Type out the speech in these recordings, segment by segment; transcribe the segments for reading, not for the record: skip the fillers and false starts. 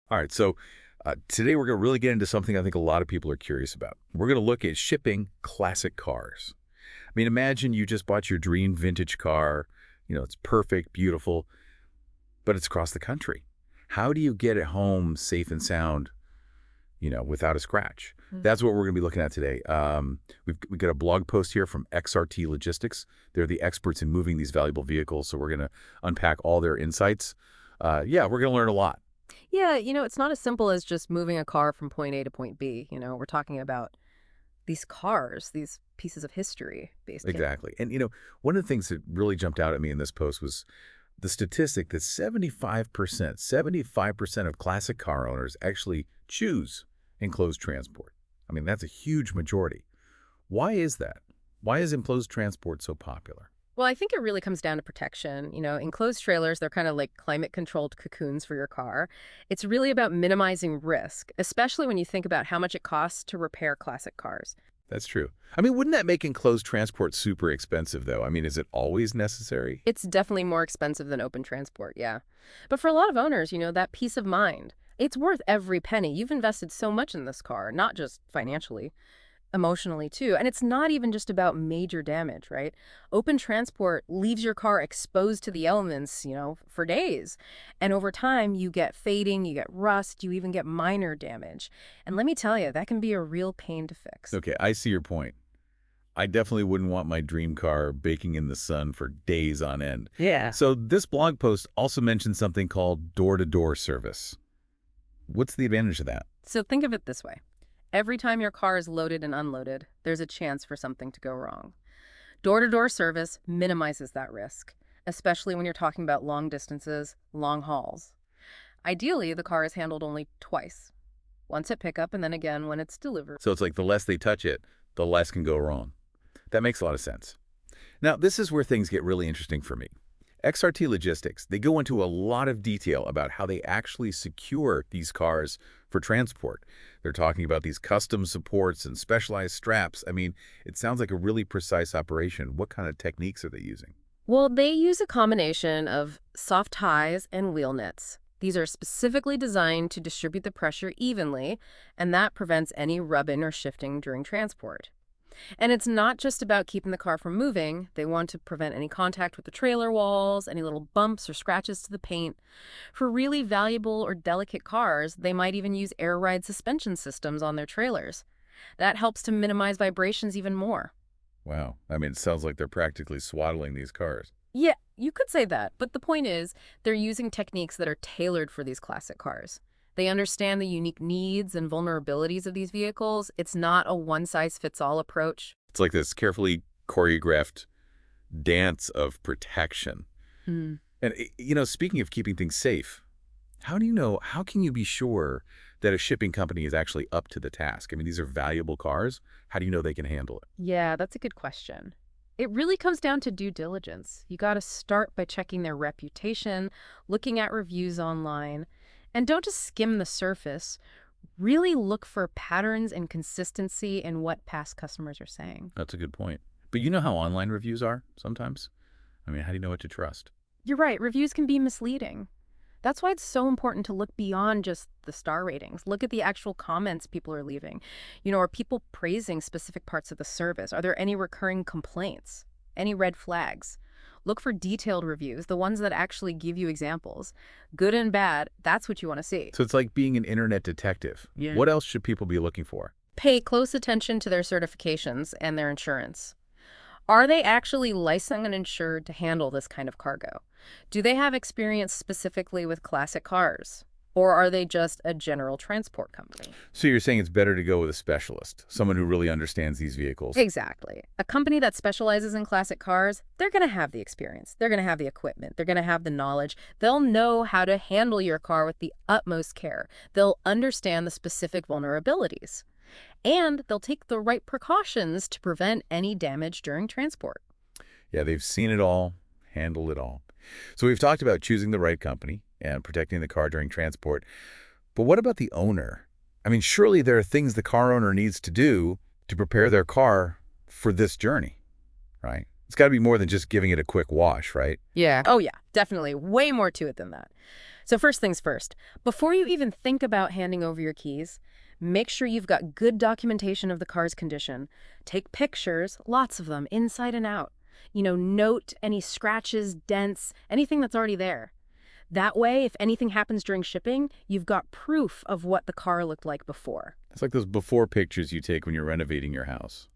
All right, so today we're going to really get into something I think a lot of people are curious about. We're going to look at shipping classic cars. I mean, imagine you just bought your dream vintage car. It's perfect, beautiful, but it's across the country. How do you get it home safe and sound, without a scratch? Mm. That's what we're going to be looking at today. We've got a blog post here from XRT Logistics. They're the experts in moving these valuable vehicles, so we're going to unpack all their insights. Yeah, we're going to learn a lot. Yeah, it's not as simple as just moving a car from point A to point B. We're talking about these cars, these pieces of history based. Exactly. And, one of the things that really jumped out at me in this post was the statistic that 75% of classic car owners actually choose enclosed transport. I mean, that's a huge majority. Why is that? Why is enclosed transport so popular? Well, I think it really comes down to protection. Enclosed trailers, they're kind of like climate controlled cocoons for your car. It's really about minimizing risk, especially when you think about how much it costs to repair classic cars. That's true. I mean, wouldn't that make enclosed transport super expensive, though? I mean, is it always necessary? It's definitely more expensive than open transport, yeah. But for a lot of owners, that peace of mind, it's worth every penny. You've invested so much in this car, not just financially, emotionally too. And it's not even just about major damage, right? Open transport leaves your car exposed to the elements, for days. And over time, you get fading, you get rust, you even get minor damage. And let me tell you, that can be a real pain to fix. Okay, I see your point. I definitely wouldn't want my dream car baking in the sun for days on end. Yeah. So this blog post also mentions something called door-to-door service. What's the advantage of that? So think of it this way. Every time your car is loaded and unloaded, there's a chance for something to go wrong. Door-to-door service minimizes that risk, especially when you're talking about long distances, long hauls. Ideally, the car is handled only twice, once at pickup and then again when it's delivered. So it's like the less they touch it, the less can go wrong. That makes a lot of sense. Now, this is where things get really interesting for me. XRT Logistics, they go into a lot of detail about how they actually secure these cars for transport. They're talking about these custom supports and specialized straps. I mean, it sounds like a really precise operation. What kind of techniques are they using? Well, they use a combination of soft ties and wheel nets. These are specifically designed to distribute the pressure evenly, and that prevents any rubbing or shifting during transport. And it's not just about keeping the car from moving. They want to prevent any contact with the trailer walls, any little bumps or scratches to the paint. For really valuable or delicate cars, they might even use air ride suspension systems on their trailers. That helps to minimize vibrations even more. Wow. I mean, it sounds like they're practically swaddling these cars. Yeah, you could say that, but the point is, they're using techniques that are tailored for these classic cars. They understand the unique needs and vulnerabilities of these vehicles. It's not a one-size-fits-all approach. It's like this carefully choreographed dance of protection. Hmm. And, speaking of keeping things safe, how can you be sure that a shipping company is actually up to the task? I mean, these are valuable cars. How do you know they can handle it? Yeah, that's a good question. It really comes down to due diligence. You got to start by checking their reputation, looking at reviews online, and don't just skim the surface. Really look for patterns and consistency in what past customers are saying. That's a good point. But you know how online reviews are sometimes? I mean, how do you know what to trust? You're right, reviews can be misleading. That's why it's so important to look beyond just the star ratings. Look at the actual comments people are leaving. Are people praising specific parts of the service? Are there any recurring complaints? Any red flags? Look for detailed reviews, the ones that actually give you examples. Good and bad, that's what you want to see. So it's like being an internet detective. Yeah. What else should people be looking for? Pay close attention to their certifications and their insurance. Are they actually licensed and insured to handle this kind of cargo? Do they have experience specifically with classic cars? Or are they just a general transport company? So you're saying it's better to go with a specialist, someone who really understands these vehicles. Exactly. A company that specializes in classic cars, they're going to have the experience. They're going to have the equipment. They're going to have the knowledge. They'll know how to handle your car with the utmost care. They'll understand the specific vulnerabilities. And they'll take the right precautions to prevent any damage during transport. Yeah, they've seen it all, handled it all. So we've talked about choosing the right company and protecting the car during transport. But what about the owner? I mean, surely there are things the car owner needs to do to prepare their car for this journey, right? It's got to be more than just giving it a quick wash, right? Yeah. Oh, yeah, definitely. Way more to it than that. So first things first, before you even think about handing over your keys, make sure you've got good documentation of the car's condition. Take pictures, lots of them, inside and out. Note any scratches, dents, anything that's already there. That way, if anything happens during shipping, you've got proof of what the car looked like before. It's like those before pictures you take when you're renovating your house,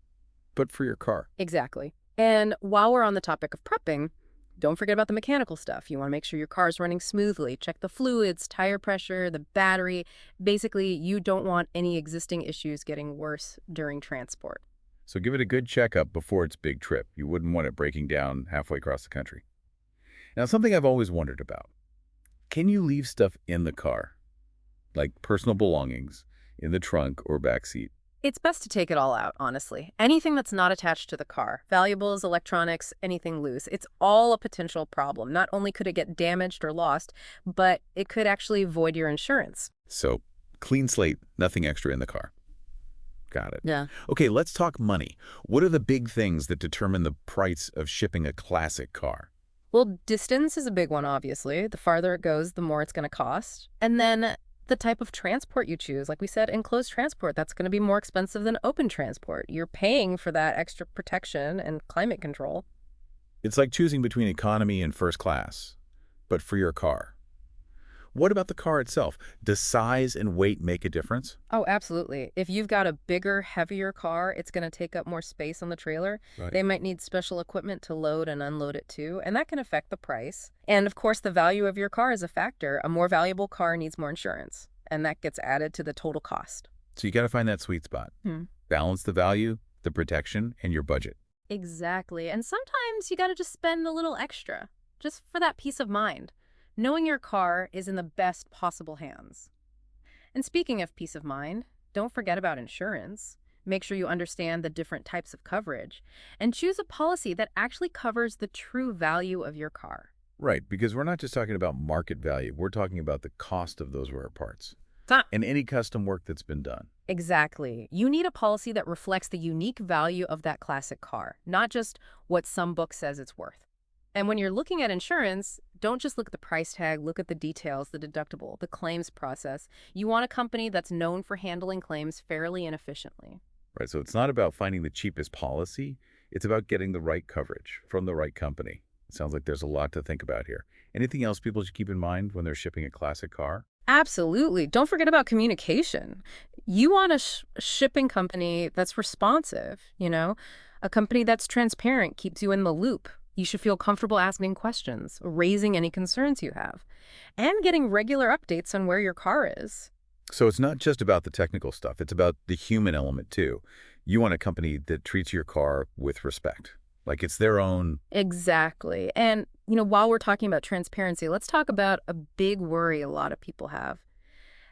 but for your car. Exactly. And while we're on the topic of prepping, don't forget about the mechanical stuff. You want to make sure your car's running smoothly. Check the fluids, tire pressure, the battery. Basically, you don't want any existing issues getting worse during transport. So give it a good checkup before its big trip. You wouldn't want it breaking down halfway across the country. Now, something I've always wondered about. Can you leave stuff in the car, like personal belongings, in the trunk or back seat? It's best to take it all out, honestly. Anything that's not attached to the car, valuables, electronics, anything loose, it's all a potential problem. Not only could it get damaged or lost, but it could actually void your insurance. So, clean slate, nothing extra in the car. Got it. Yeah. Okay, let's talk money. What are the big things that determine the price of shipping a classic car? Well, distance is a big one, obviously. The farther it goes, the more it's going to cost. And then the type of transport you choose. Like we said, enclosed transport, that's going to be more expensive than open transport. You're paying for that extra protection and climate control. It's like choosing between economy and first class, but for your car. What about the car itself? Does size and weight make a difference? Oh, absolutely. If you've got a bigger, heavier car, it's going to take up more space on the trailer. Right. They might need special equipment to load and unload it too, and that can affect the price. And of course, the value of your car is a factor. A more valuable car needs more insurance, and that gets added to the total cost. So you got to find that sweet spot. Balance the value, the protection, and your budget. Exactly. And sometimes you got to just spend a little extra, just for that peace of mind, knowing your car is in the best possible hands. And speaking of peace of mind, don't forget about insurance. Make sure you understand the different types of coverage and choose a policy that actually covers the true value of your car. Right, because we're not just talking about market value. We're talking about the cost of those rare parts and any custom work that's been done. Exactly. You need a policy that reflects the unique value of that classic car, not just what some book says it's worth. And when you're looking at insurance, don't just look at the price tag, look at the details, the deductible, the claims process. You want a company that's known for handling claims fairly and efficiently. Right, so it's not about finding the cheapest policy. It's about getting the right coverage from the right company. It sounds like there's a lot to think about here. Anything else people should keep in mind when they're shipping a classic car? Absolutely. Don't forget about communication. You want a shipping company that's responsive, a company that's transparent, keeps you in the loop. You should feel comfortable asking questions, raising any concerns you have, and getting regular updates on where your car is. So it's not just about the technical stuff. It's about the human element, too. You want a company that treats your car with respect, like it's their own. Exactly. And, while we're talking about transparency, let's talk about a big worry a lot of people have.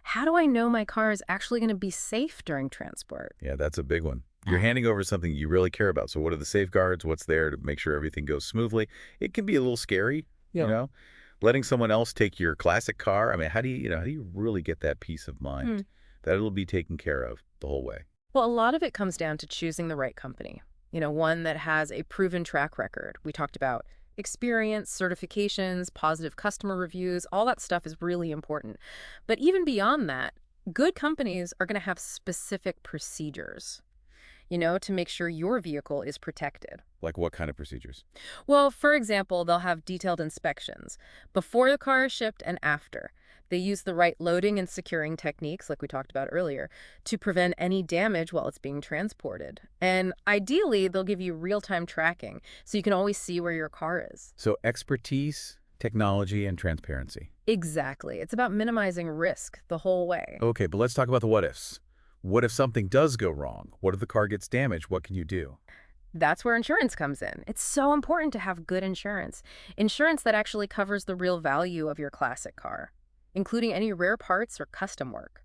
How do I know my car is actually going to be safe during transport? Yeah, that's a big one. You're handing over something you really care about. So what are the safeguards? What's there to make sure everything goes smoothly? It can be a little scary, letting someone else take your classic car. I mean, how do you really get that peace of mind that it'll be taken care of the whole way? Well, a lot of it comes down to choosing the right company, one that has a proven track record. We talked about experience, certifications, positive customer reviews, all that stuff is really important. But even beyond that, good companies are going to have specific procedures, to make sure your vehicle is protected. Like what kind of procedures? Well, for example, they'll have detailed inspections before the car is shipped and after. They use the right loading and securing techniques, like we talked about earlier, to prevent any damage while it's being transported. And ideally, they'll give you real-time tracking, so you can always see where your car is. So expertise, technology, and transparency. Exactly. It's about minimizing risk the whole way. Okay, but let's talk about the what-ifs. What if something does go wrong? What if the car gets damaged? What can you do? That's where insurance comes in. It's so important to have good insurance. Insurance that actually covers the real value of your classic car, including any rare parts or custom work.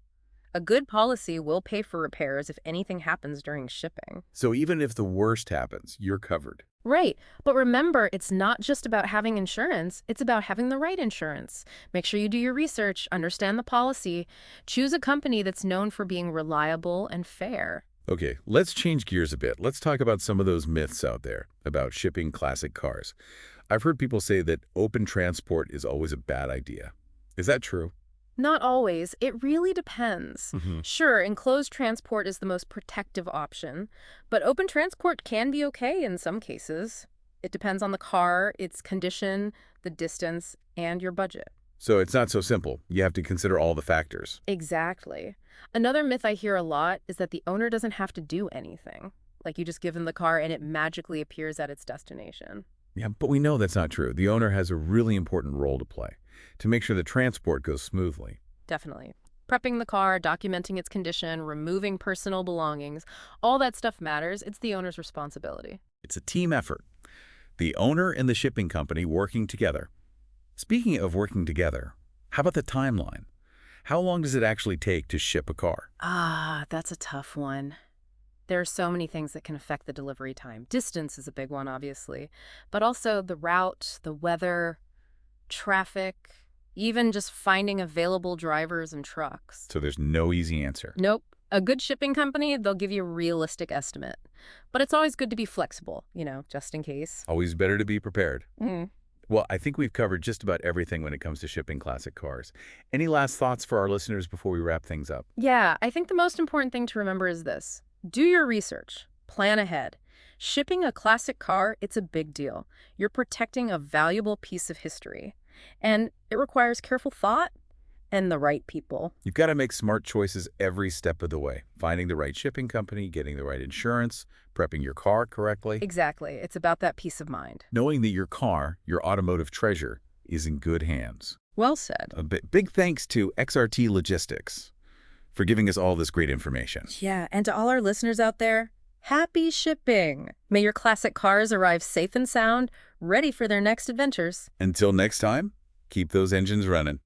A good policy will pay for repairs if anything happens during shipping. So even if the worst happens, you're covered. Right. But remember, it's not just about having insurance. It's about having the right insurance. Make sure you do your research, understand the policy, choose a company that's known for being reliable and fair. Okay, let's change gears a bit. Let's talk about some of those myths out there about shipping classic cars. I've heard people say that open transport is always a bad idea. Is that true? Not always. It really depends. Hmm. Sure, enclosed transport is the most protective option, but open transport can be okay in some cases. It depends on the car, its condition, the distance, and your budget. So it's not so simple. You have to consider all the factors. Exactly. Another myth I hear a lot is that the owner doesn't have to do anything. Like you just give them the car and it magically appears at its destination. Yeah, but we know that's not true. The owner has a really important role to play to make sure the transport goes smoothly. Definitely. Prepping the car, documenting its condition, removing personal belongings, all that stuff matters. It's the owner's responsibility. It's a team effort. The owner and the shipping company working together. Speaking of working together, how about the timeline? How long does it actually take to ship a car? Ah, that's a tough one. There are so many things that can affect the delivery time. Distance is a big one, obviously, but also the route, the weather, traffic, even just finding available drivers and trucks. So there's no easy answer. Nope. A good shipping company, they'll give you a realistic estimate. But it's always good to be flexible, just in case. Always better to be prepared. Mm. Well, I think we've covered just about everything when it comes to shipping classic cars. Any last thoughts for our listeners before we wrap things up? Yeah, I think the most important thing to remember is this. Do your research. Plan ahead. Shipping a classic car, it's a big deal. You're protecting a valuable piece of history. And it requires careful thought and the right people. You've got to make smart choices every step of the way. Finding the right shipping company, getting the right insurance, prepping your car correctly. Exactly. It's about that peace of mind. Knowing that your car, your automotive treasure, is in good hands. Well said. A big thanks to XRT Logistics for giving us all this great information. Yeah, and to all our listeners out there, happy shipping. May your classic cars arrive safe and sound, ready for their next adventures. Until next time, keep those engines running.